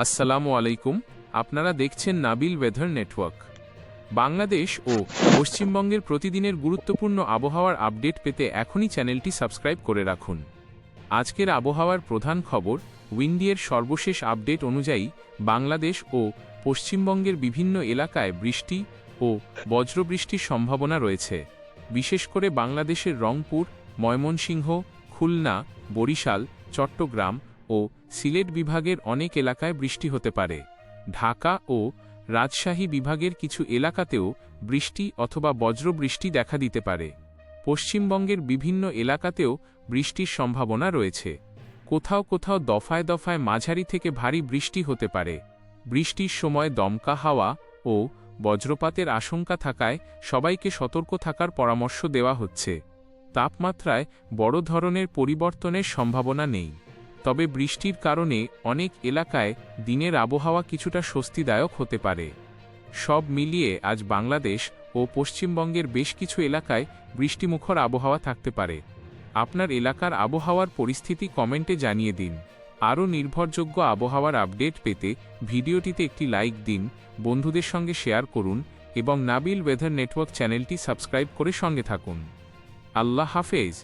আসসালামু আলাইকুম। আপনারা দেখছেন নাবিল ওয়েদার নেটওয়ার্ক। বাংলাদেশ ও পশ্চিমবঙ্গের প্রতিদিনের গুরুত্বপূর্ণ আবহাওয়ার আপডেট পেতে এখনই চ্যানেলটি সাবস্ক্রাইব করে রাখুন। আজকের আবহাওয়ার প্রধান খবর। উইন্ডিয়ের সর্বশেষ আপডেট অনুযায়ী বাংলাদেশ ও পশ্চিমবঙ্গের বিভিন্ন এলাকায় বৃষ্টি ও বজ্রবৃষ্টির সম্ভাবনা রয়েছে। বিশেষ করে বাংলাদেশের রংপুর, ময়মনসিংহ, খুলনা, বরিশাল, চট্টগ্রাম ও সিলেট বিভাগের অনেক এলাকায় বৃষ্টি হতে পারে। ঢাকা ও রাজশাহী বিভাগের কিছু এলাকাতেও বৃষ্টি অথবা বজ্রবৃষ্টি দেখা দিতে পারে। পশ্চিমবঙ্গের বিভিন্ন এলাকাতেও বৃষ্টির সম্ভাবনা রয়েছে। কোথাও কোথাও দফায় দফায় মাঝারি থেকে ভারী বৃষ্টি হতে পারে। বৃষ্টির সময় দমকা হাওয়া ও বজ্রপাতের আশঙ্কা থাকায় সবাইকে সতর্ক থাকার পরামর্শ দেওয়া হচ্ছে। তাপমাত্রায় বড় ধরনের পরিবর্তনের সম্ভাবনা নেই, তবে বৃষ্টির কারণে অনেক এলাকায় দিনের আবহাওয়া কিছুটা স্বস্তিদায়ক হতে পারে। সব মিলিয়ে আজ বাংলাদেশ ও পশ্চিমবঙ্গের বেশ কিছু এলাকায় বৃষ্টিমুখর আবহাওয়া থাকতে পারে। আপনার এলাকার আবহাওয়ার পরিস্থিতি কমেন্টে জানিয়ে দিন। আরও নির্ভরযোগ্য আবহাওয়ার আপডেট পেতে ভিডিওটিতে একটি লাইক দিন, বন্ধুদের সঙ্গে শেয়ার করুন এবং নাবিল ওয়েদার নেটওয়ার্ক চ্যানেলটি সাবস্ক্রাইব করে সঙ্গে থাকুন। আল্লাহ হাফেজ।